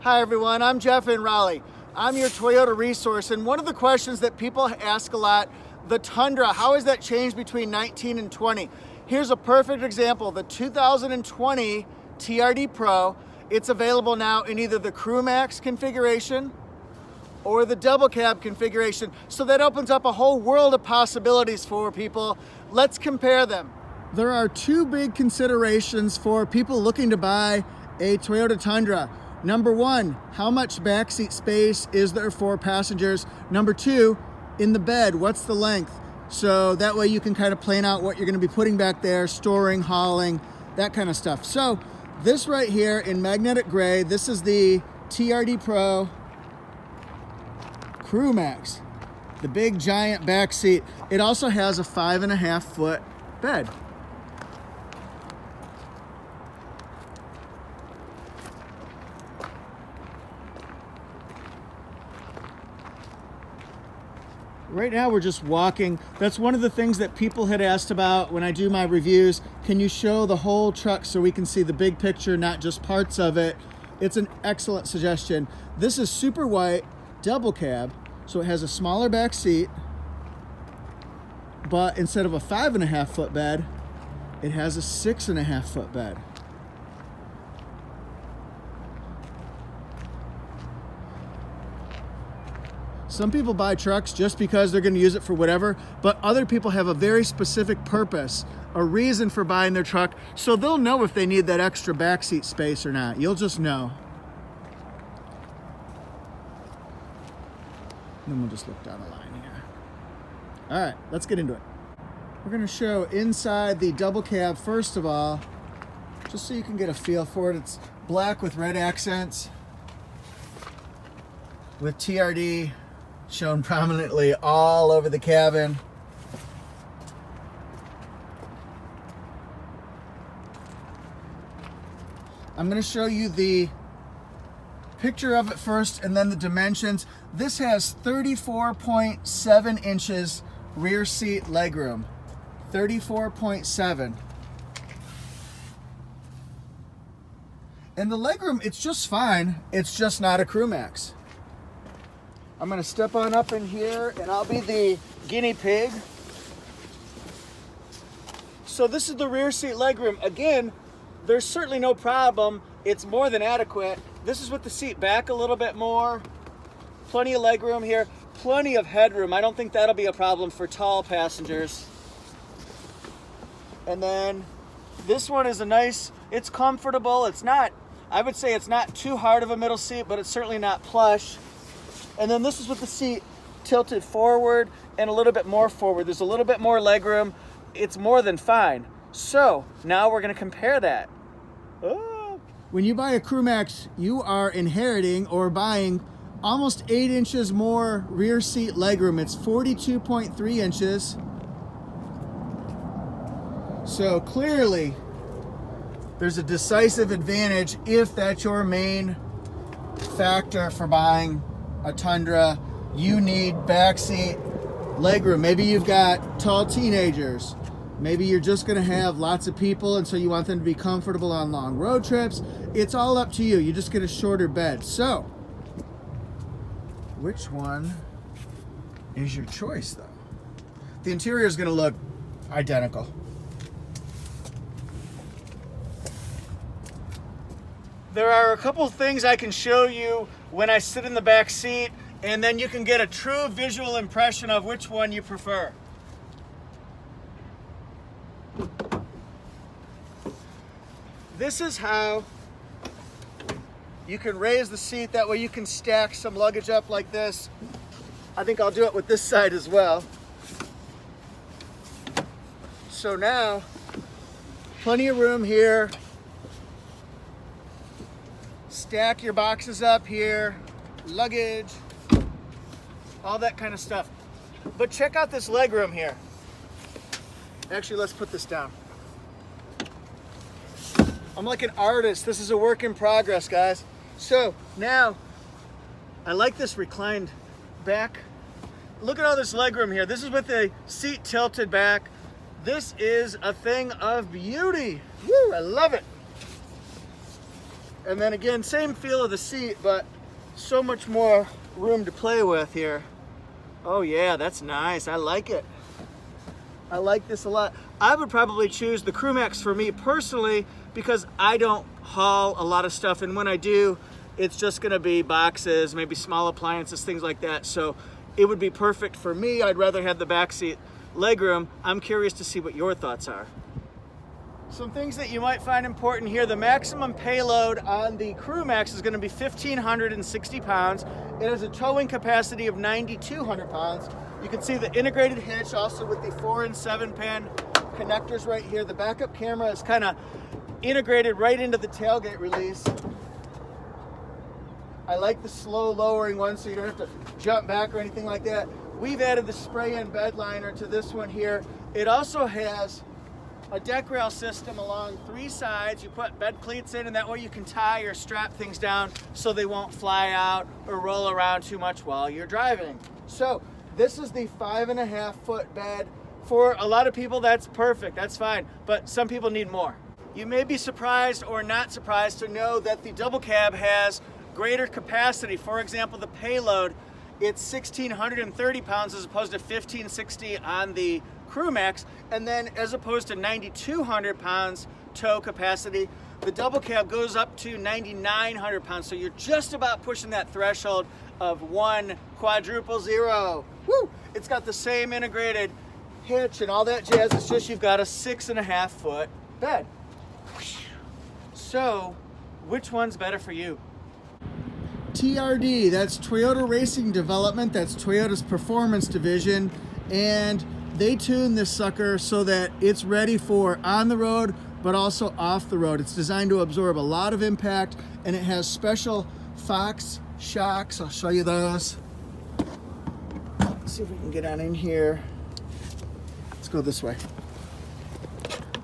Hi everyone, I'm Jeff in Raleigh. I'm your Toyota resource, and one of the questions that people ask a lot, the Tundra, how has that changed between 19 and 20? Here's a perfect example, the 2020 TRD Pro. It's available now in either the CrewMax configuration or the Double Cab configuration. So that opens up a whole world of possibilities for people. Let's compare them. There are two big considerations for people looking to buy a Toyota Tundra. Number one, how much backseat space is there for passengers? Number two, in the bed, what's the length? So that way you can kind of plan out what you're going to be putting back there, storing, hauling, that kind of stuff. So this right here in magnetic gray, this is the TRD Pro CrewMax, the big giant back seat. It also has a 5.5 foot bed. Right now we're just walking. That's one of the things that people had asked about when I do my reviews. Can you show the whole truck so we can see the big picture, not just parts of it? It's an excellent suggestion. This is super white, double cab, so it has a smaller back seat, but instead of a 5.5 foot bed, it has a 6.5 foot bed. Some people buy trucks just because they're going to use it for whatever, but other people have a very specific purpose, a reason for buying their truck, so they'll know if they need that extra backseat space or not. You'll just know. And then we'll just look down the line here. All right, let's get into it. We're going to show inside the double cab first of all, just so you can get a feel for it. It's black with red accents, with TRD shown prominently all over the cabin. I'm going to show you the picture of it first and then the dimensions. This has 34.7 inches rear seat legroom. 34.7. And the legroom, it's just fine. It's just not a CrewMax. I'm going to step on up in here and I'll be the guinea pig. So this is the rear seat legroom. Again, there's certainly no problem. It's more than adequate. This is with the seat back a little bit more. Plenty of legroom here. Plenty of headroom. I don't think that'll be a problem for tall passengers. And then this one is a nice, it's comfortable. It's not, I would say it's not too hard of a middle seat, but it's certainly not plush. And then this is with the seat tilted forward and a little bit more forward. There's a little bit more legroom. It's more than fine. So now we're going to compare that. Oh. When you buy a CrewMax, you are inheriting or buying almost 8 inches more rear seat legroom. It's 42.3 inches. So clearly there's a decisive advantage if that's your main factor for buying a Tundra. You need backseat legroom. Maybe you've got tall teenagers. Maybe you're just going to have lots of people and so you want them to be comfortable on long road trips. It's all up to you. You just get a shorter bed. So, which one is your choice though? The interior is going to look identical. There are a couple of things I can show you when I sit in the back seat, and then you can get a true visual impression of which one you prefer. This is how you can raise the seat. That way you can stack some luggage up like this. I think I'll do it with this side as well. So now, plenty of room here. Stack your boxes up here, luggage, all that kind of stuff. But check out this legroom here. Actually, let's put this down. I'm like an artist. This is a work in progress, guys. So now, I like this reclined back. Look at all this legroom here. This is with the seat tilted back. This is a thing of beauty. Woo, I love it. And then again, same feel of the seat, but so much more room to play with here. Oh yeah, that's nice. I like it. I like this a lot. I would probably choose the CrewMax for me personally because I don't haul a lot of stuff, and when I do, it's just gonna be boxes, maybe small appliances, things like that. So it would be perfect for me. I'd rather have the backseat legroom. I'm curious to see what your thoughts are. Some things that you might find important here: the maximum payload on the CrewMax is going to be 1,560 pounds. It has a towing capacity of 9,200 pounds. You can see the integrated hitch also with the 4 and 7 pan connectors right here. The backup camera is kind of integrated right into the tailgate release. I like the slow lowering one so you don't have to jump back or anything like that. We've added the spray-in bed liner to this one here. It also has a deck rail system along 3 sides. You put bed cleats in, and that way you can tie or strap things down so they won't fly out or roll around too much while you're driving. So this is the 5.5 foot bed. For a lot of people, that's perfect, that's fine, but some people need more. You may be surprised or not surprised to know that the double cab has greater capacity. For example, the payload, it's 1,630 pounds as opposed to 1,560 on the CrewMax, and then as opposed to 9,200 pounds tow capacity, the double cab goes up to 9,900 pounds. So you're just about pushing that threshold of 1 quadruple 0. Woo! It's got the same integrated hitch and all that jazz. It's just you've got a 6.5 foot bed. So which one's better for you? TRD, that's Toyota Racing Development. That's Toyota's performance division, and they tune this sucker so that it's ready for on the road, but also off the road. It's designed to absorb a lot of impact, and it has special Fox shocks. I'll show you those. Let's see if we can get on in here. Let's go this way.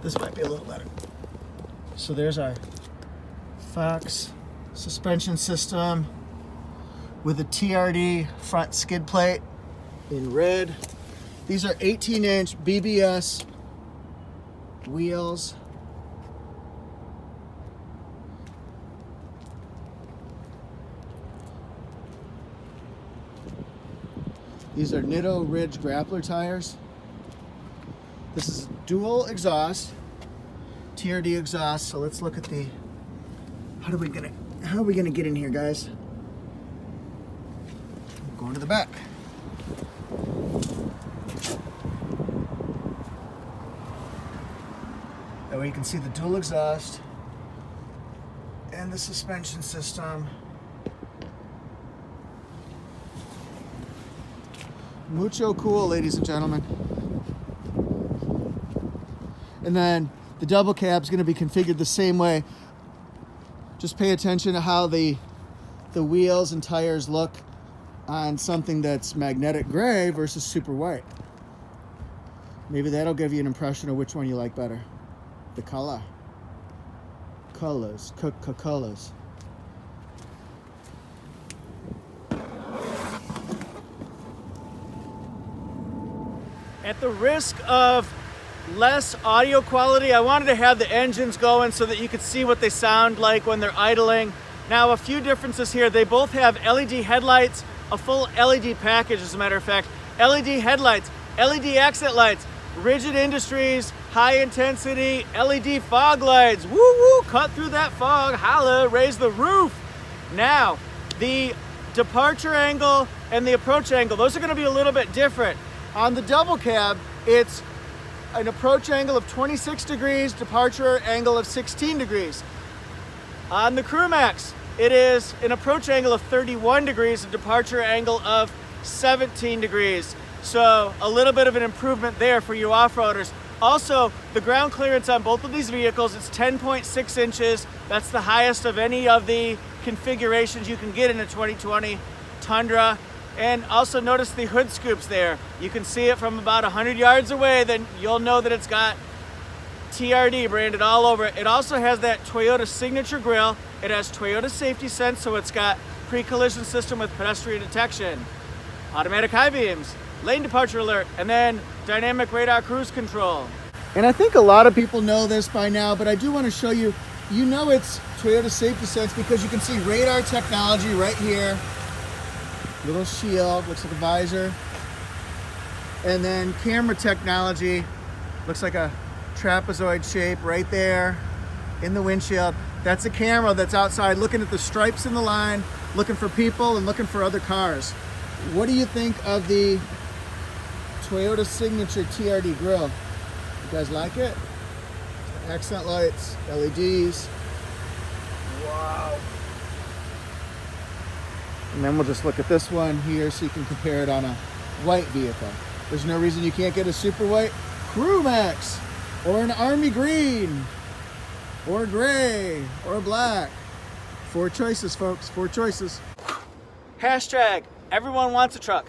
This might be a little better. So there's our Fox suspension system with a TRD front skid plate in red. These are 18-inch BBS wheels. These are Nitto Ridge grappler tires. This is dual exhaust, TRD exhaust. So let's look at the, how are we gonna get in here, guys? Going to the back. That way you can see the dual exhaust and the suspension system. Mucho cool, ladies and gentlemen. And then the double cab is going to be configured the same way. Just pay attention to how the wheels and tires look on something that's magnetic gray versus super white. Maybe that'll give you an impression of which one you like better. The colors. At the risk of less audio quality, I wanted to have the engines going so that you could see what they sound like when they're idling. Now, a few differences here. They both have LED headlights, a full LED package, as a matter of fact. LED headlights, LED exit lights, Rigid Industries, high intensity LED fog lights. Woo woo, cut through that fog, holla, raise the roof. Now, the departure angle and the approach angle, those are gonna be a little bit different. On the double cab, it's an approach angle of 26 degrees, departure angle of 16 degrees. On the CrewMax, it is an approach angle of 31 degrees, a departure angle of 17 degrees. So a little bit of an improvement there for you off-roaders. Also, the ground clearance on both of these vehicles, it's 10.6 inches. That's the highest of any of the configurations you can get in a 2020 Tundra. And also notice the hood scoops there. You can see it from about 100 yards away, then you'll know that it's got TRD branded all over it. It also has that Toyota signature grille. It has Toyota Safety Sense, so it's got pre-collision system with pedestrian detection, automatic high beams, lane departure alert, and then dynamic radar cruise control. And I think a lot of people know this by now, but I do want to show you you know it's Toyota Safety Sense because you can see radar technology right here. Little shield, looks like a visor. And then camera technology, looks like a trapezoid shape right there in the windshield. That's a camera that's outside looking at the stripes in the line, looking for people and looking for other cars. What do you think of the Toyota Signature TRD grille? You guys like it? Accent lights, LEDs. Wow. And then we'll just look at this one here so you can compare it on a white vehicle. There's no reason you can't get a super white CrewMax or an army green or gray or black. 4 choices, folks, 4 choices. Hashtag everyone wants a truck.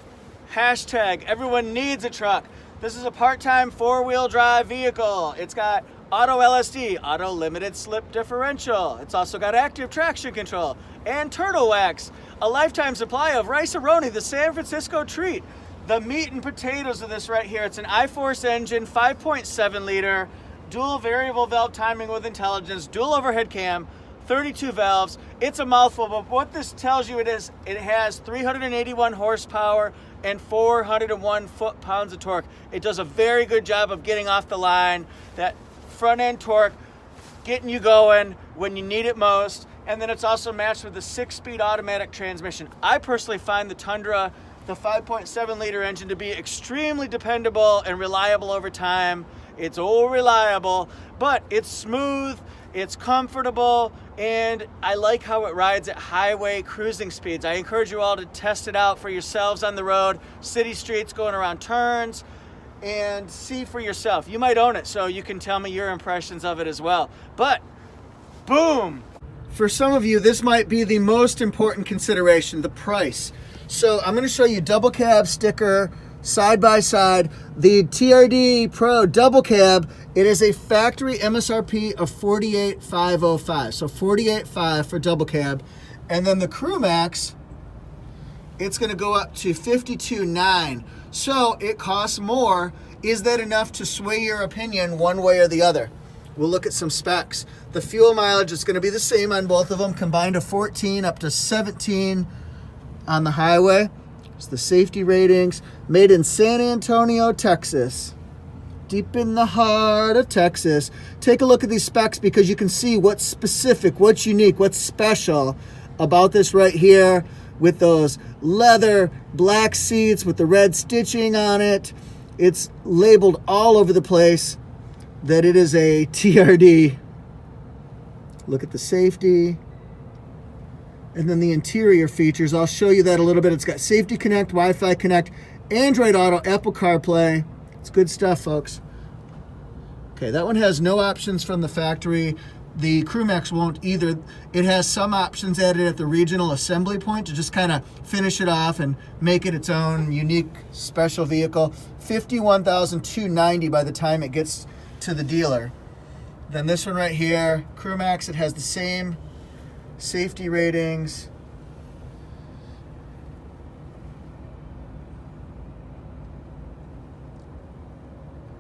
Hashtag everyone needs a truck. This is a part-time 4-wheel drive vehicle. It's got auto LSD, auto limited slip differential. It's also got active traction control and turtle wax. A lifetime supply of rice-a-roni, the San Francisco treat. The meat and potatoes of this right here. It's an iForce engine, 5.7 liter, dual variable valve timing with intelligence, dual overhead cam, 32 valves. It's a mouthful, but what this tells you it has 381 horsepower and 401 foot-pounds of torque. It does a very good job of getting off the line, that front end torque, getting you going when you need it most. And then it's also matched with a 6-speed automatic transmission. I personally find the Tundra, the 5.7 liter engine, to be extremely dependable and reliable over time. It's all reliable, but it's smooth, it's comfortable, and I like how it rides at highway cruising speeds. I encourage you all to test it out for yourselves on the road, city streets, going around turns, and see for yourself. You might own it, so you can tell me your impressions of it as well. But, boom! For some of you, this might be the most important consideration, the price. So I'm going to show you double cab sticker side by side. The TRD Pro double cab, it is a factory MSRP of $48,505. So $48,500 for double cab. And then the CrewMax, it's going to go up to $52,900. So it costs more. Is that enough to sway your opinion one way or the other? We'll look at some specs. The fuel mileage is going to be the same on both of them, combined to 14 up to 17 on the highway. It's the safety ratings, made in San Antonio, Texas. Deep in the heart of Texas. Take a look at these specs because you can see what's specific, what's unique, what's special about this right here with those leather black seats with the red stitching on it. It's labeled all over the place that it is a TRD. Look at the safety. And then the interior features, I'll show you that a little bit. It's got Safety Connect, Wi-Fi Connect, Android Auto, Apple CarPlay. It's good stuff, folks. Okay, that one has no options from the factory. The CrewMax won't either. It has some options added at the regional assembly point to just kind of finish it off and make it its own unique special vehicle. $51,290 by the time it gets to the dealer. Then this one right here, CrewMax, it has the same safety ratings.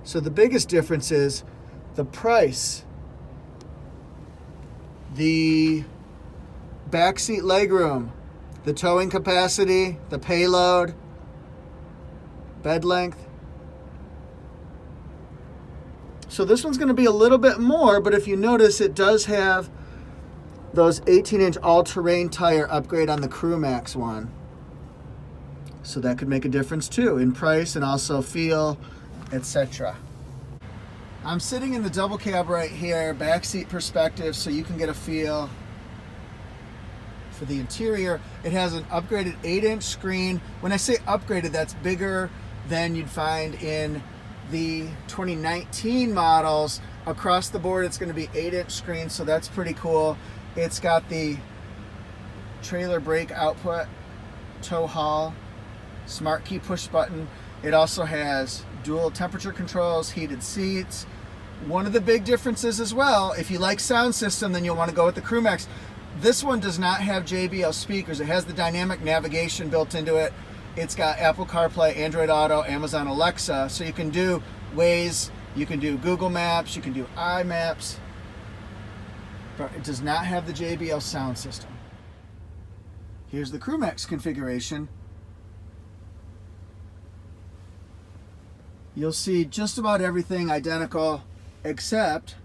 So the biggest difference is the price, the backseat legroom, the towing capacity, the payload, bed length. So this one's going to be a little bit more, but if you notice, it does have those 18-inch all-terrain tire upgrade on the CrewMax one. So that could make a difference too in price and also feel, etc. I'm sitting in the double cab right here, backseat perspective, so you can get a feel for the interior. It has an upgraded 8-inch screen. When I say upgraded, that's bigger than you'd find in the 2019 models. Across the board, it's going to be 8-inch screen, so that's pretty cool. It's got the trailer brake output, tow haul, smart key push button. It also has dual temperature controls, heated seats. One of the big differences as well, if you like sound system, then you'll want to go with the CrewMax. This one does not have JBL speakers. It has the dynamic navigation built into it. It's got Apple CarPlay, Android Auto, Amazon Alexa, so you can do Waze, you can do Google Maps, you can do iMaps. but it does not have the JBL sound system. Here's the CrewMax configuration. You'll see just about everything identical, except,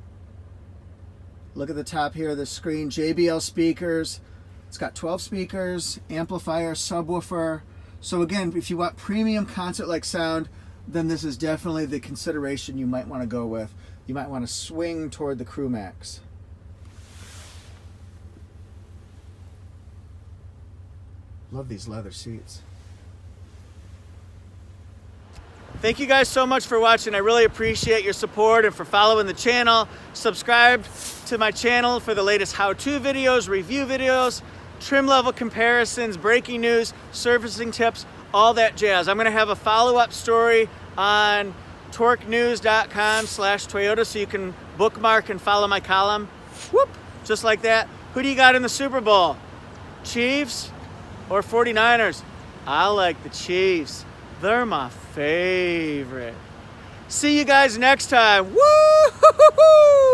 look at the top here of the screen, JBL speakers. It's got 12 speakers, amplifier, subwoofer. So again, if you want premium concert-like sound, then this is definitely the consideration you might want to go with. You might want to swing toward the CrewMax. Love these leather seats. Thank you guys so much for watching. I really appreciate your support and for following the channel. Subscribe to my channel for the latest how-to videos, review videos, trim level comparisons, breaking news, servicing tips, all that jazz. I'm gonna have a follow-up story on torquenews.com/Toyota so you can bookmark and follow my column. Whoop, just like that. Who do you got in the Super Bowl? Chiefs or 49ers? I like the Chiefs. They're my favorite. See you guys next time. Woo-hoo-hoo-hoo!